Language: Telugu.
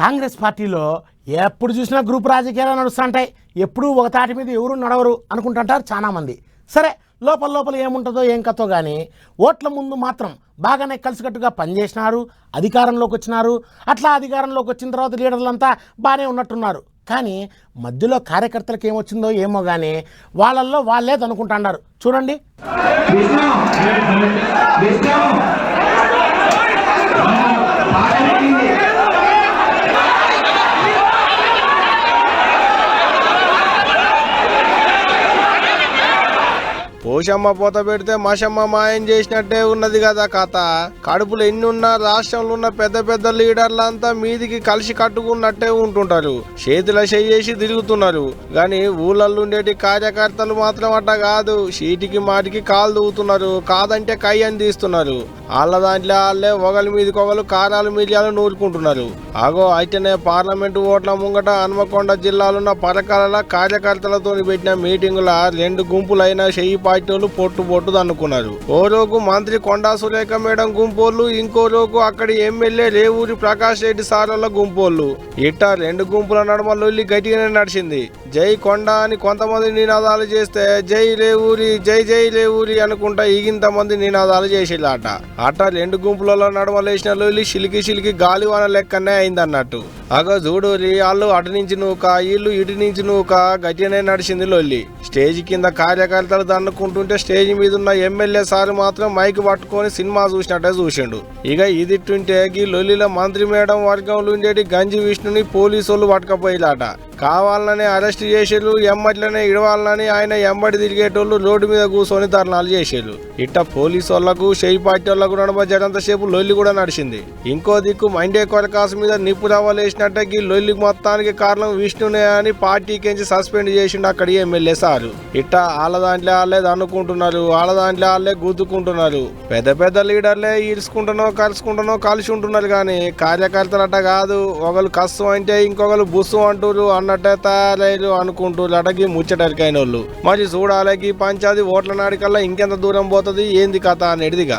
కాంగ్రెస్ పార్టీలో ఎప్పుడు చూసినా గ్రూప్ రాజకీయాలు నడుస్తుంటాయి. ఎప్పుడూ ఒక తాటి మీద ఎవరు నడవరు అనుకుంటుంటారు చాలామంది. సరే, లోపల లోపల ఏముంటుందో ఏం కథో కానీ ఓట్ల ముందు మాత్రం బాగానే కలిసికట్టుగా పనిచేసినారు, అధికారంలోకి వచ్చినారు. అట్లా అధికారంలోకి వచ్చిన తర్వాత లీడర్లంతా బాగానే ఉన్నట్టున్నారు. కానీ మధ్యలో కార్యకర్తలకు ఏమొచ్చిందో ఏమో కానీ వాళ్ళల్లో వాళ్ళేది అనుకుంటున్నారు. చూడండి. పోషమ్మ పోత పెడితే మషమ్మ మాయం చేసినట్టే ఉన్నది కదా కథ. కడుపులు ఎన్ని ఉన్నా రాష్ట్రంలో ఉన్న పెద్ద పెద్ద లీడర్లంతా మీదికి కలిసి కట్టుకున్నట్టే ఉంటుంటారు, చేతుల చేసి తిరుగుతున్నారు. కానీ ఊళ్ళల్లో ఉండేటి కార్యకర్తలు మాత్రం అట్ట కాదు, చీటికి మాటికి కాలు దూవుతున్నారు, కాదంటే కై అని తీస్తున్నారు. వాళ్ళ దాంట్లో వాళ్ళే ఒకరి మీదకి ఒకరు కారాలు మిరియాలు నూరుకుంటున్నారు. అగో అయితేనే పార్లమెంటు ఓట్ల ముంగట హన్మకొండ జిల్లాలున్న పరకాల కార్యకర్తలతో పెట్టిన మీటింగుల రెండు గుంపులైన చెయ్యి పార్టీలు పొట్టు దన్నుకున్నారు. ఓ రోజు మంత్రి కొండా సురేఖ మేడం గుంపోళ్ళు, ఇంకో రోజు అక్కడి ఎమ్మెల్యే రేవూరి ప్రకాష్ రెడ్డి సార్ల గుంపోళ్ళు. ఇట్ట రెండు గుంపుల నడుమ లొల్లి గట్టిగానే నడిచింది. జై కొండ అని కొంతమంది నినాదాలు చేస్తే జై రేవూరి జై జై రేవూరి అనుకుంటా ఇంతమంది నినాదాలు చేసేలాట. అట్ట రెండు గుంపులలో నడమలేసిన లొల్లి చిలికి గాలివాన లెక్కనే అయిందన్నట్టు. అగో చూడూరి వాళ్ళు అటు నుంచి నూక, వీళ్ళు ఇటు నుంచి నూక, గట్టిగానే నడిచింది లొల్లి. స్టేజ్ కింద కార్యకర్తలు దన్నుకుంటుంటే స్టేజ్ మీద ఉన్న ఎమ్మెల్యే సార్ మాత్రం మైక్ పట్టుకొని సినిమా చూసినట్టే చూసిండు. ఇక ఇదిట్టుంటే ఈ లొల్లిలో మంత్రి మేడం వర్గంలో ఉండేటి గంజి విష్ణుని పోలీసు వాళ్ళు పట్టుకపోయిలాట. కావాలనే అరెస్ట్ చేసేరు, ఎమ్మట్లనే ఇడవాలని ఆయన ఎంబడి తిరిగేటోళ్ళు రోడ్డు మీద కూర్చొని ధర్నాలు చేసేరు. ఇట్ట పోలీసు వాళ్లకు షెయి పార్టీ వాళ్లకు నడమ జరంతసేపు లొల్లి కూడా నడిచింది. ఇంకో దిక్కు మండే కొరకాసు మీద నిప్పు రవ్వలేసినట్టే ఈ లొల్లి మొత్తానికి కారణం విష్ణునే అని పార్టీకించి సస్పెండ్ చేసిండు అక్కడి ఎమ్మెల్యే సారు. ఇట్ట వాళ్ళ దాంట్లో వాళ్ళే అనుకుంటున్నారు, వాళ్ళ దాంట్లో వాళ్ళే గుద్దుకుంటున్నారు. పెద్ద పెద్ద లీడర్లే కలుసుకుంటున్నో కలిసి ఉంటున్నారు. కానీ కార్యకర్తలు అట్ట కాదు, ఒకరు కష్టం అంటే ఇంకొకరు బుస్సు అంటారు అన్నట్టే తయారయ్యారు అనుకుంటూ అటకి ముచ్చటరికైన వాళ్ళు. మరి చూడాలకి పంచాది ఓట్ల నాడికల్లా ఇంకెంత దూరం పోతుంది ఏంది కథ అనేదిగా.